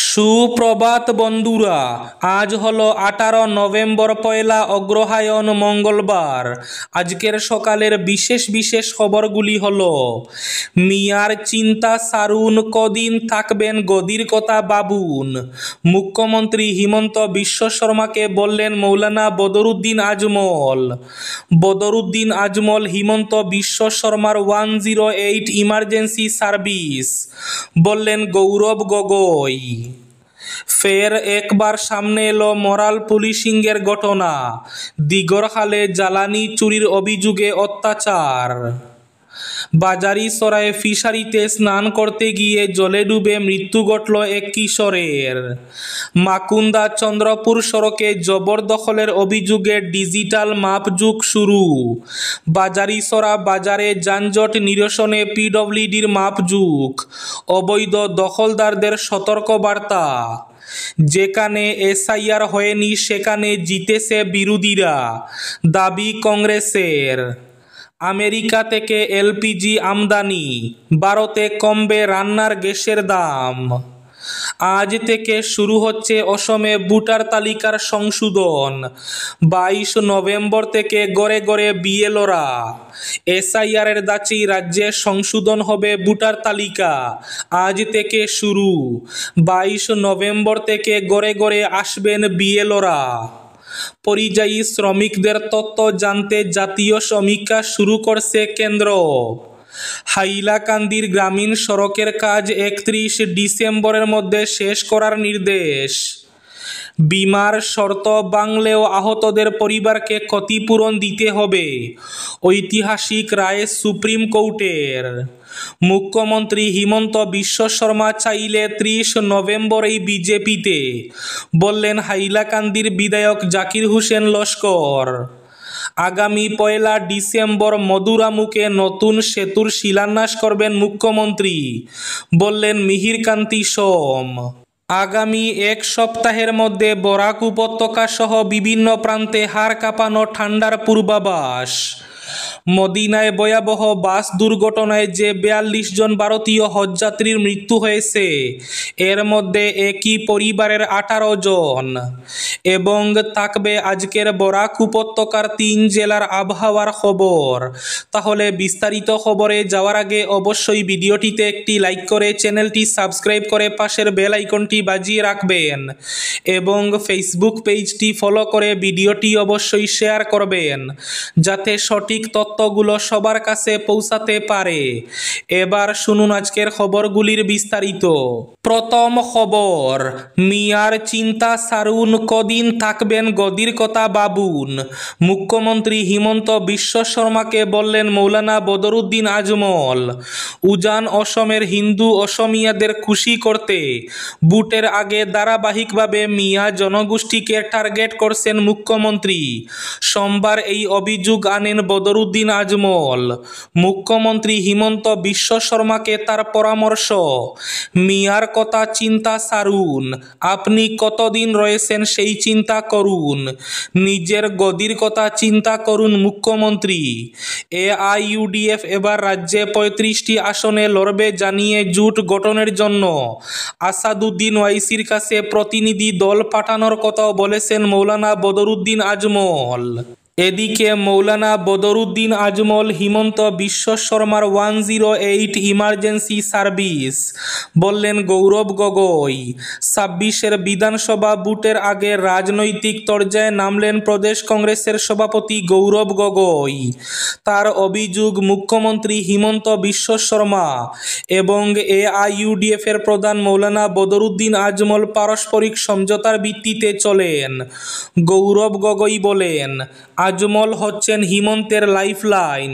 সুপ্রভাত বন্ধুরা, আজ হলো 18 নভেম্বর, পয়লা অগ্রহায়ণ, মঙ্গলবার। আজকের সকালের বিশেষ বিশেষ খবরগুলি হলো: মিয়ার চিন্তা সারুন, কদিন থাকবেন গদির কথা ভাবুন। মুখ্যমন্ত্রী হিমন্ত বিশ্ব শর্মাকে বললেন মৌলানা বদরুদ্দিন আজমল। বদরুদ্দিন আজমল হিমন্ত বিশ্ব শর্মার 108 ইমার্জেন্সি সার্ভিস, বললেন গৌরব গগৈ। ফের একবার সামনে এলো মরাল পুলিশিংয়ের ঘটনা, দিগরখালে জ্বালানি চুরির অভিযোগে অত্যাচার। বাজারিসরায় ফিশারিতে স্নান করতে গিয়ে জলে ডুবে মৃত্যু ঘটল এক কিশোরের। মাকুন্দা চন্দ্রপুর সড়কে জবরদখলের অভিযোগে ডিজিটাল মাপজোক শুরু। বাজারিসরা বাজারে যানজট নিরসনে পিডব্লিউডির মাপজোক, অবৈধ দখলদারদের সতর্কবার্তা। যেখানে এসআইআর হয়নি সেখানে জিতেছে বিরোধীরা, দাবি কংগ্রেসের। আমেরিকা থেকে এলপিজি আমদানি, ভারতে কমবে রান্নার গ্যাসের দাম। আজ থেকে শুরু হচ্ছে অসমে ভোটার তালিকার সংশোধন। 22 নভেম্বর থেকে ঘরে ঘরে বিএলওরা। এসআইআরের ধাঁচেই রাজ্যে সংশোধন হবে ভোটার তালিকা, আজ থেকে শুরু। 22 নভেম্বর থেকে ঘরে ঘরে আসবেন বিএলওরা। পরিযায়ী শ্রমিকদের তথ্য জানতে জাতীয় সমীক্ষা শুরু করছে কেন্দ্র। হাইলাকান্দির গ্রামীণ সড়কের কাজ 31 ডিসেম্বরের মধ্যে শেষ করার নির্দেশ। বিমার শর্ত ভাঙলেও আহতদের পরিবারকে ক্ষতিপূরণ দিতে হবে, ঐতিহাসিক রায় সুপ্রিম কোর্টের। মুখ্যমন্ত্রী হিমন্ত বিশ্ব শর্মা চাইলে 30 নভেম্বরেই বিজেপিতে, বললেন হাইলাকান্দির বিধায়ক জাকির হোসেন লস্কর। আগামী 1 ডিসেম্বর মধুরামুখে নতুন সেতুর শিলান্যাস করবেন মুখ্যমন্ত্রী, বললেন মিহিরকান্তি সোম। আগামী এক সপ্তাহের মধ্যে বরাক উপত্যকা সহ বিভিন্ন প্রান্তে হাড় কাঁপানো ঠান্ডার পূর্বাভাস। মদিনায় ভয়াবহ বাস দুর্ঘটনায় যে 42 জন ভারতীয় হজযাত্রীর মৃত্যু হয়েছে, এর মধ্যে একই পরিবারের 18 জন। এবং থাকবে আজকের বরাক উপত্যকার 3 জেলার আবহাওয়ার খবর। তাহলে বিস্তারিত খবরে যাওয়ার আগে অবশ্যই ভিডিওটিতে একটি লাইক করে চ্যানেলটি সাবস্ক্রাইব করে পাশের বেল আইকনটি বাজিয়ে রাখবেন এবং ফেসবুক পেজটি ফলো করে ভিডিওটি অবশ্যই শেয়ার করবেন, যাতে সঠিক তথ্যগুলো সবার কাছে পৌঁছাতে পারে। এবার শুনুন আজকের খবরগুলির বিস্তারিত। প্রথম খবর, মিয়ার চিন্তা সারুন, কদিন থাকবেন গদির কথা ভাবুন। মুখ্যমন্ত্রী হিমন্ত বিশ্ব শর্মাকে বললেন মৌলানা বদরুদ্দিন আজমল। উজান অসমের হিন্দু অসমিয়াদের খুশি করতে ভোটের আগে ধারাবাহিকভাবে মিয়া জনগোষ্ঠীকে টার্গেট করছেন মুখ্যমন্ত্রী। সোমবার এই অভিযোগ আনেন বদরুদ্দিন আজমল। মুখ্যমন্ত্রী হিমন্ত বিশ্ব শর্মাকে তার পরামর্শ, মিয়ার কথা চিন্তা সারুন, আপনি কতদিন রয়েছেন সেই চিন্তা করুন, নিজের গদির কথা চিন্তা করুন মুখ্যমন্ত্রী। এআইইউডিএফ এবার রাজ্যে 35টি আসনে লড়বে জানিয়ে জোট গঠনের জন্য আসাদুদ্দিন ওয়াইসির কাছে প্রতিনিধি দল পাঠানোর কথাও বলেছেন মৌলানা বদরুদ্দিন আজমল। এদিকে মৌলানা বদরুদ্দিন আজমল হিমন্ত বিশ্ব শর্মার 108 ইমার্জেন্সি সার্ভিস, বললেন গৌরব গগৈ। 26 বিধানসভা ভোটের আগে রাজনৈতিক তরজায় নামলেন প্রদেশ কংগ্রেসের সভাপতি গৌরব গগৈ। তার অভিযোগ, মুখ্যমন্ত্রী হিমন্ত বিশ্ব শর্মা এবং এআইইউডিএফ এর প্রধান মৌলানা বদরুদ্দিন আজমল পারস্পরিক সমঝোতার ভিত্তিতে চলেন। গৌরব গগৈ বলেন, আজমল হচ্ছেন হিমন্তের লাইফলাইন।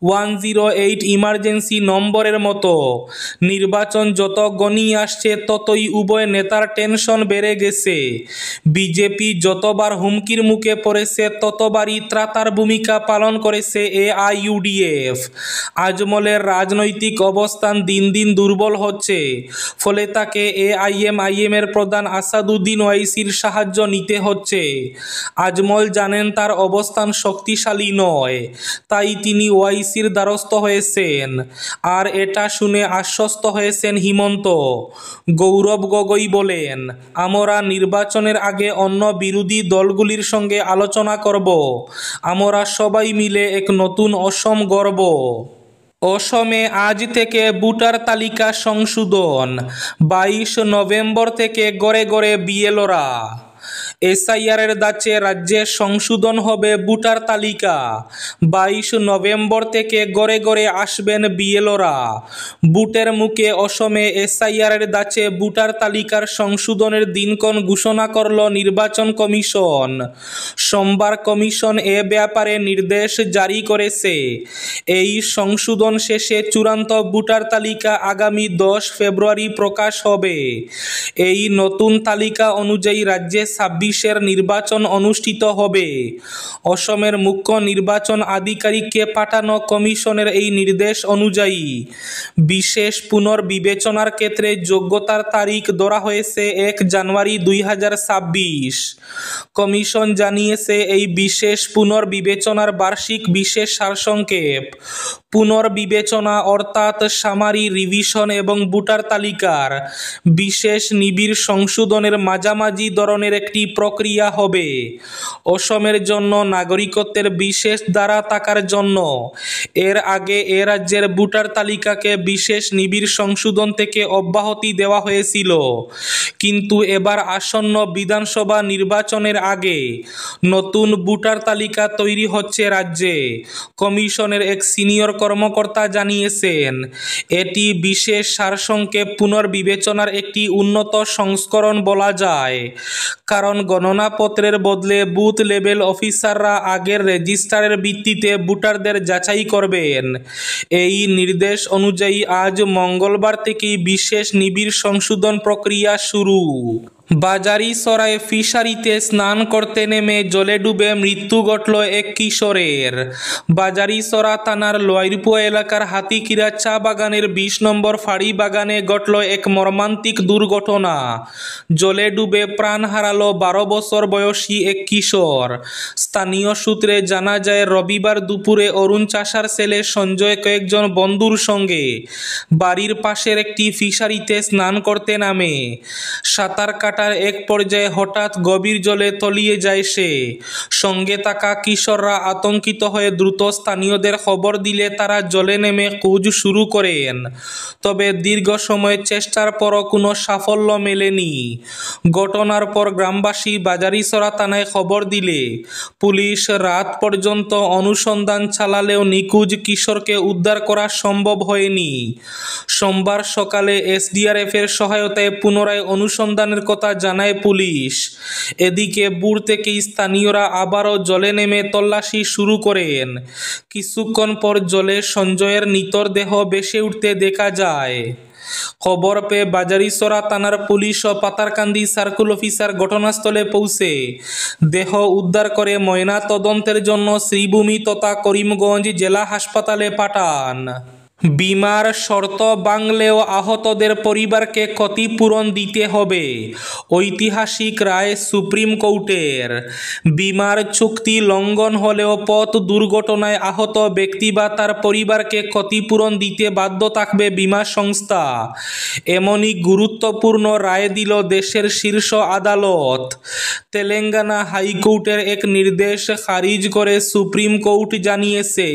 108 ইমার্জেন্সি নম্বরের মতো। নির্বাচন যত ঘনিয়ে আসছে ততই উভয় নেতার টেনশন বেড়ে গেছে। বিজেপি যতবার হুমকির মুখে পড়েছে ততবারই ত্রাতার ভূমিকা পালন করেছে এআইইউডিএফ। আজমলের রাজনৈতিক অবস্থান দিন দিন দুর্বল হচ্ছে, ফলে তাকে এআইএমআইএম এর প্রধান আসাদুদ্দিন ওয়াইসির সাহায্য নিতে হচ্ছে। আজমল জানেন তার অবস্থান অবস্থান শক্তিশালী নয়, তাই তিনি ওআইসির দ্বারস্থ হয়েছেন। আর এটা শুনে আশ্বস্ত হয়েছেন হিমন্ত। গৌরব গগৈ বলেন, আমরা নির্বাচনের আগে অন্য বিরোধী দলগুলির সঙ্গে আলোচনা করব। আমরা সবাই মিলে এক নতুন অসম গড়ব। অসমে আজ থেকে ভোটার তালিকা সংশোধন। 22 নভেম্বর থেকে গড়ে গড়ে বিএলওরা। এসআইআরের ধাঁচে রাজ্যে সংশোধন হবে ভোটার তালিকা। 22 নভেম্বর থেকে গড়ে গড়ে আসবেন বিএলওরা। ভোটের মুখে অসমে এসআইআরের ধাঁচে ভোটার তালিকার সংশোধনের দিনক্ষণ ঘোষণা করল নির্বাচন কমিশন। সোমবার কমিশন এ ব্যাপারে নির্দেশ জারি করেছে। এই সংশোধন শেষে চূড়ান্ত ভোটার তালিকা আগামী 10 ফেব্রুয়ারি প্রকাশ হবে। এই নতুন তালিকা অনুযায়ী রাজ্যে 26-এর নির্বাচন অনুষ্ঠিত হবে। অসমের মুখ্য নির্বাচন আধিকারিককে পাঠানো কমিশনের এই নির্দেশ অনুযায়ী বিশেষ পুনর্বিবেচনার ক্ষেত্রে যোগ্যতার তারিখ ধরা হয়েছে 1 জানুয়ারি 2026। কমিশন জানিয়েছে, এই বিশেষ পুনর্বিবেচনার বার্ষিক বিশেষ সারসংক্ষেপ পুনর্বিবেচনা অর্থাৎ সামারি রিভিশন এবং ভোটার তালিকার বিশেষ নিবিড় সংশোধনের মাঝামাঝি ধরনের একটি প্রক্রিয়া হবে। অসমের জন্য নাগরিকত্বের বিশেষ ধারা থাকার জন্য এর আগে এ রাজ্যের ভোটার তালিকাকে বিশেষ নিবিড় সংশোধন থেকে অব্যাহতি দেওয়া হয়েছিল, কিন্তু এবার আসন্ন বিধানসভা নির্বাচনের আগে নতুন ভোটার তালিকা তৈরি হচ্ছে রাজ্যে। কমিশনের এক সিনিয়র কর্মকর্তা জানিয়েছেন, এটি বিশেষ সারসংক্ষেপ পুনর্বিবেচনার একটি উন্নত সংস্করণ বলা যায়, কারণ গণনাপত্রের বদলে বুথ লেভেল অফিসাররা আগের রেজিস্টারের ভিত্তিতে ভোটারদের যাচাই করবেন। এই নির্দেশ অনুযায়ী আজ মঙ্গলবার থেকেই বিশেষ নিবিড় সংশোধন প্রক্রিয়া শুরু। বাজারিছড়ায় ফিশারিতে স্নান করতে নেমে জলে ডুবে মৃত্যু ঘটল এক কিশোরের। বাজারিছড়া থানার লয়রপুয়া এলাকার হাতিকিরা চা বাগানের 20 নম্বর ফাঁড়ি বাগানে ঘটল এক মর্মান্তিক দুর্ঘটনা। জলে ডুবে প্রাণ হারালো 12 বছর বয়সী এক কিশোর। স্থানীয় সূত্রে জানা যায়, রবিবার দুপুরে অরুণ চাষার ছেলে সঞ্জয় কয়েকজন বন্ধুর সঙ্গে বাড়ির পাশের একটি ফিশারিতে স্নান করতে নামে। সাঁতার কাটার এক পর্যায়ে হঠাৎ গভীর জলে তলিয়ে যায় সে। সঙ্গে থাকা কিশোররা আতঙ্কিত হয়ে দ্রুত স্থানীয়দের খবর দিলে তারা জলে নেমে খোঁজ শুরু করেন। তবে দীর্ঘ সময় চেষ্টার পরও কোনো সাফল্য মেলেনি। ঘটনার পর গ্রামবাসী বাজারিছড়া থানায় খবর দিলে পুলিশ রাত পর্যন্ত অনুসন্ধান চালালেও নিখোঁজ কিশোরকে উদ্ধার করা সম্ভব হয়নি। সোমবার সকালে এসডিআরএফের সহায়তায় পুনরায় অনুসন্ধানের কথা জানায় পুলিশ। এদিকে ভোর থেকেই স্থানীয়রা আবারও জলে নেমে তল্লাশি শুরু করেন। কিছুক্ষণ পর জলে সঞ্জয়ের নিথর দেহ ভেসে উঠতে দেখা যায়। খবর পেয়ে বাজারিছড়া থানার পুলিশ ও পাতারকান্দি সার্কেল অফিসার ঘটনাস্থলে পৌঁছে দেহ উদ্ধার করে ময়না তদন্তের জন্য শ্রীভূমি তথা করিমগঞ্জ জেলা হাসপাতালে পাঠান। বিমার শর্ত ভাঙলেও আহতদের পরিবারকে ক্ষতিপূরণ দিতে হবে, ঐতিহাসিক রায় সুপ্রিম কোর্টের। বিমার চুক্তি লঙ্ঘন হলেও পথ দুর্ঘটনায় আহত ব্যক্তি বা তার পরিবারকে ক্ষতিপূরণ দিতে বাধ্য থাকবে বিমা সংস্থা। এমনই গুরুত্বপূর্ণ রায় দিল দেশের শীর্ষ আদালত। তেলেঙ্গানা হাইকোর্টের এক নির্দেশ খারিজ করে সুপ্রিম কোর্ট জানিয়েছে,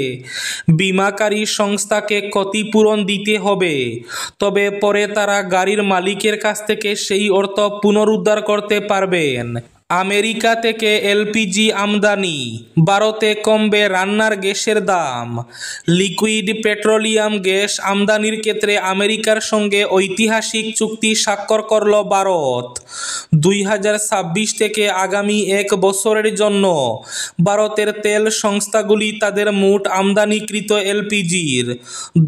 বিমাকারী সংস্থাকে ক্ষতিপূরণ দিতে হবে, তবে পরে তারা গাড়ির মালিকের কাছ থেকে সেই অর্থ পুনরুদ্ধার করতে পারবেন। আমেরিকা থেকে এলপিজি আমদানি, ভারতে কমবে রান্নার গ্যাসের দাম। লিকুইড পেট্রোলিয়াম গ্যাস আমদানির ক্ষেত্রে আমেরিকার সঙ্গে ঐতিহাসিক চুক্তি স্বাক্ষর করল ভারত। 2026 থেকে আগামী 1 বছরের জন্য ভারতের তেল সংস্থাগুলি তাদের মোট আমদানিকৃত এলপিজির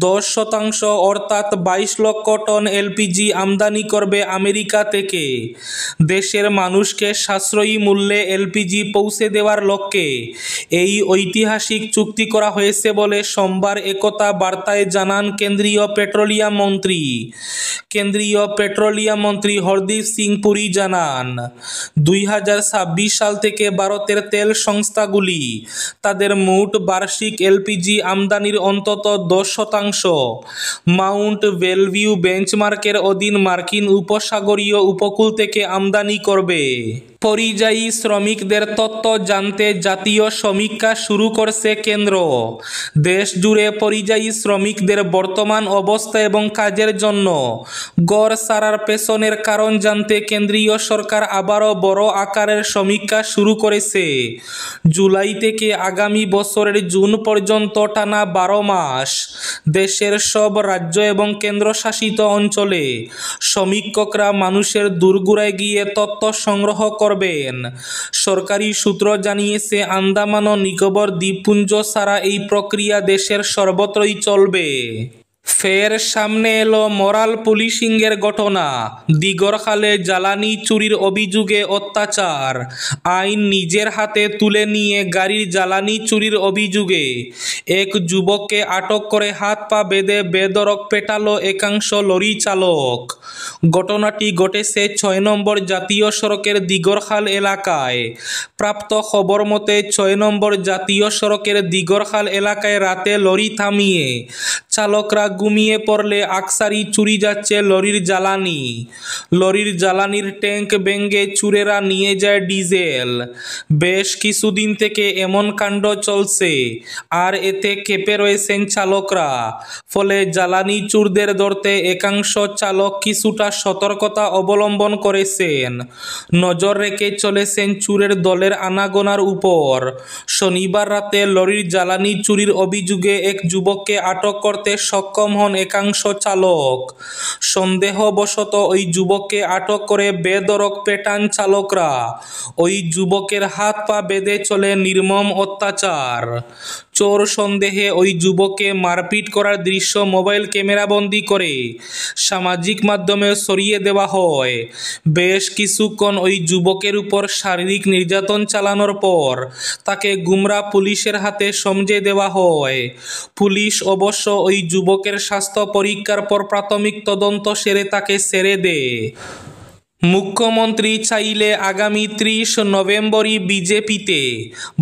10% অর্থাৎ 22 লক্ষ টন এলপিজি আমদানি করবে আমেরিকা থেকে। দেশের মানুষকে সাশ্রয়ী মূল্যে এলপিজি পৌঁছে দেওয়ার লক্ষ্যে এই ঐতিহাসিক চুক্তি করা হয়েছে বলে সোমবার একতা বার্তায় জানান কেন্দ্রীয় পেট্রোলিয়াম মন্ত্রী হরদীপ সিং পুরী জানান 2026 সাল থেকে ভারতের তেল সংস্থাগুলি তাদের মোট বার্ষিক এলপিজি আমদানির অন্তত 10% মাউন্ট বেলভিউ বেঞ্চমার্কের অধীন মার্কিন উপসাগরীয় উপকূল থেকে আমদানি করবে। পরিযায়ী শ্রমিকদের তথ্য জানতে জাতীয় সমীক্ষা শুরু করছে কেন্দ্র। দেশ জুড়ে পরিযায়ী শ্রমিকদের বর্তমান অবস্থা এবং কাজের জন্য গড় ছাড়ার পেছনের কারণ জানতে কেন্দ্রীয় সরকার আবারও বড় আকারের সমীক্ষা শুরু করেছে। জুলাই থেকে আগামী বছরের জুন পর্যন্ত টানা 12 মাস দেশের সব রাজ্য এবং কেন্দ্রশাসিত অঞ্চলে সমীক্ষকরা মানুষের দোরগোড়ায় গিয়ে তথ্য সংগ্রহ করবেন। সরকারি সূত্র জানিয়েছে, আন্দামান ও নিকোবর দ্বীপপুঞ্জ ছাড়া এই প্রক্রিয়া দেশের সর্বত্রই চলবে। ফের সামনে এলো মরাল পুলিশিংয়ের ঘটনা। দিগরখালে জ্বালানি চুরির অভিযোগে অত্যাচার, আইন নিজের হাতে তুলে নিয়ে গাড়ির জ্বালানি চুরির অভিযোগে এক যুবককে আটক করে হাত পা বেঁধে বেধড়ক পেটালো একাংশ লরি চালক। ঘটনাটি ঘটেছে 6 নম্বর জাতীয় সড়কের দিগরখাল এলাকায়। প্রাপ্ত খবর মতে 6 নম্বর জাতীয় সড়কের দিগরখাল এলাকায় রাতে লরি থামিয়ে চালকরা ঘুমিয়ে পড়লে আকসারি চুরি যাচ্ছে লরির জ্বালানির ট্যাঙ্ক ভেঙে চোরেরা নিয়ে যায় ডিজেল। বেশ কিছুদিন থেকে এমন কাণ্ড চলছে, আর এতে ক্ষেপে রয়েছেন চালকরা। ফলে জ্বালানি চোরদের ধরতে একাংশ চালক কিছুটা সতর্কতা অবলম্বন করেছেন। নজর রেখে চলেছেন চোরের দলের আনাগোনার উপর। শনিবার রাতে লরির জ্বালানি চুরির অভিযোগে এক যুবককে আটক করতে সক্ষম হন একাংশ চালক। সন্দেহবশত ওই যুবককে আটক করে বেধড়ক পেটান চালকরা। ওই যুবকের হাত পা বেঁধে চলে নির্মম অত্যাচার। চোর সন্দেহে ওই যুবককে মারপিট করার দৃশ্য মোবাইল ক্যামেরাবন্দি করে সামাজিক মাধ্যমে ছড়িয়ে দেওয়া হয়। বেশ কিছুক্ষণ ওই যুবকের উপর শারীরিক নির্যাতন চালানোর পর তাকে গুমরা পুলিশের হাতে সমঝে দেওয়া হয়। পুলিশ অবশ্য ওই যুবকের স্বাস্থ্য পরীক্ষার পর প্রাথমিক তদন্ত সেরে তাকে ছেড়ে দেয়। মুখ্যমন্ত্রী চাইলে আগামী 30 নভেম্বরই বিজেপিতে,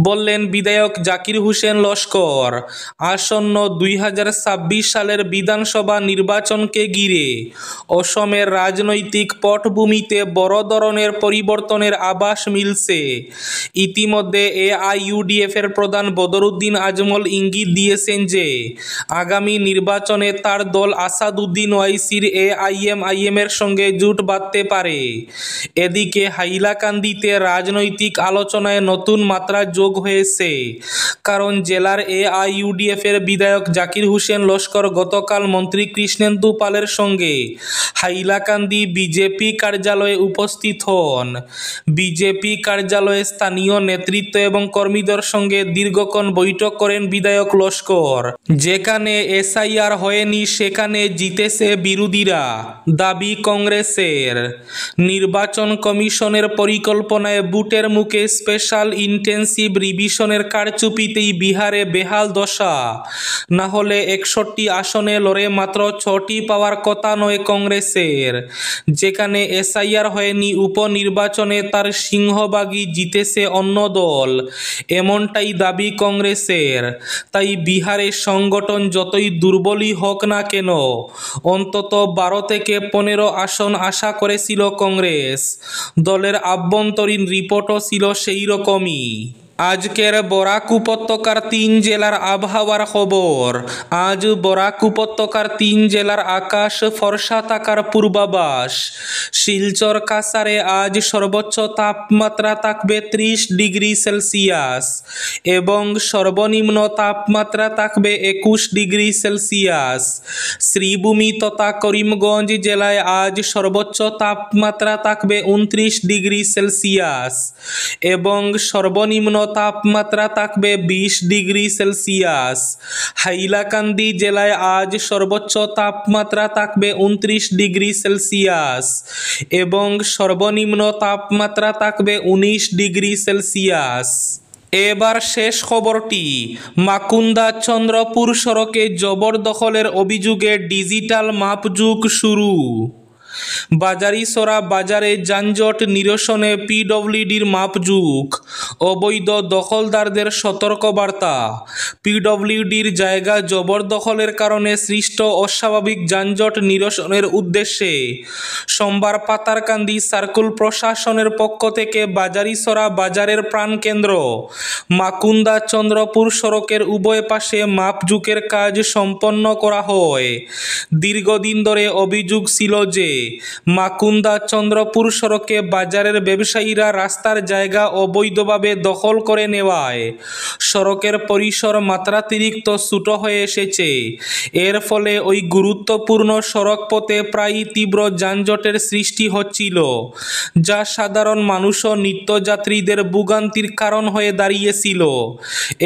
বললেন বিধায়ক জাকির হোসেন লস্কর। আসন্ন 2026 সালের বিধানসভা নির্বাচনকে ঘিরে অসমের রাজনৈতিক পটভূমিতে বড় ধরনের পরিবর্তনের আভাস মিলছে। ইতিমধ্যে এআইইউডিএফের প্রধান বদরুদ্দিন আজমল ইঙ্গিত দিয়েছেন যে আগামী নির্বাচনে তার দল আসাদুদ্দিন ওয়াইসির এআইএমআইএমের সঙ্গে জোট বাঁধতে পারে। এদিকে হাইলাকান্দিতে রাজনৈতিক আলোচনায় নতুন মাত্রা যোগ হয়েছে, কারণ জেলার এআইইউডিএফের বিধায়ক জাকির হোসেন লস্কর গতকাল মন্ত্রী কৃষ্ণেন্দু পালের সঙ্গে হাইলাকান্দি বিজেপি কার্যালয়ে উপস্থিত হন। বিজেপি কার্যালয়ে স্থানীয় নেতৃত্ব এবং কর্মীদের সঙ্গে দীর্ঘক্ষণ বৈঠক করেন বিধায়ক লস্কর। যেখানে এসআইআর হয়নি সেখানে জিতেছে বিরোধীরা, দাবি কংগ্রেসের। নির্বাচন কমিশনের পরিকল্পনায় বুটের মুখে স্পেশাল ইন্টেন্সিভ রিভিশনের কারচুপিতেই বিহারে বেহাল দশা। না হলে 61 আসনে লড়ে মাত্র 6টি পাওয়ার কথা নয় কংগ্রেসের। যেখানে এসআইআর হয়নি, উপনির্বাচনে তার সিংহভাগই জিতেছে অন্য দল, এমনটাই দাবি কংগ্রেসের। তাই বিহারে সংগঠন যতই দুর্বলই হোক না কেন অন্তত 12 থেকে 15 আসন আশা করেছিল কংগ্রেস। দলের আভ্যন্তরীণ রিপোর্টও ছিল সেই রকমই। আজকের বরাক উপত্যকার 3 জেলার আবহাওয়ার খবর। আজ বরাক উপত্যকার 3 জেলার আকাশ ফর্সা থাকার পূর্বাভাস। শিলচর কাছাড়ে আজ সর্বোচ্চ তাপমাত্রা থাকবে 30 ডিগ্রি সেলসিয়াস এবং সর্বনিম্ন তাপমাত্রা থাকবে 21 ডিগ্রি সেলসিয়াস। শ্রীভূমি তথা করিমগঞ্জ জেলায় আজ সর্বোচ্চ তাপমাত্রা থাকবে 29 ডিগ্রি সেলসিয়াস এবং সর্বনিম্ন তাপমাত্রা থাকবে 20 ডিগ্রি সেলসিয়াস। হাইলাকান্দি জেলায় আজ সর্বোচ্চ তাপমাত্রা থাকবে 29 ডিগ্রি সেলসিয়াস এবং সর্বনিম্ন তাপমাত্রা থাকবে 19 ডিগ্রি সেলসিয়াস। এবার শেষ খবরটি, মাকুন্দা চন্দ্রপুর সড়কে জবরদখলের অভিযোগে ডিজিটাল মাপজোক শুরু। বাজারিছড়া বাজারে যানজট নিরসনে পিডব্লিউডির মাপজোক, অবৈধ দখলদারদের সতর্কবার্তা। পিডব্লিউডির জায়গা জবরদখলের কারণে সৃষ্ট অস্বাভাবিক যানজট নিরসনের উদ্দেশ্যে সোমবার পাতারকান্দি সার্কুল প্রশাসনের পক্ষ থেকে বাজারিছড়া বাজারের প্রাণকেন্দ্র মাকুন্দা চন্দ্রপুর সড়কের উভয় পাশে মাপজোকের কাজ সম্পন্ন করা হয়। দীর্ঘদিন ধরে অভিযোগ ছিল যে মাকুন্দা চন্দ্রপুর সড়কে বাজারের ব্যবসায়ীরা রাস্তার জায়গা অবৈধভাবে দখল করে নেওয়ায় সড়কের পরিসর মাত্রাতিরিক্ত ছোট হয়ে এসেছে। এর ফলে ওই গুরুত্বপূর্ণ সড়ক পথে প্রায়ই তীব্র যানজটের সৃষ্টি হচ্ছিল, যা সাধারণ মানুষ ও নিত্যযাত্রীদের ভোগান্তির কারণ হয়ে দাঁড়িয়েছিল।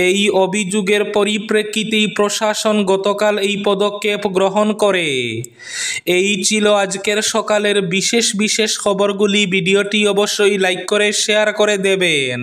এই অভিযোগের পরিপ্রেক্ষিতেই প্রশাসন গতকাল এই পদক্ষেপ গ্রহণ করে। এই ছিল আজকের সকালের বিশেষ খবরগুলি। ভিডিওটি অবশ্যই লাইক করে শেয়ার করে দেবেন।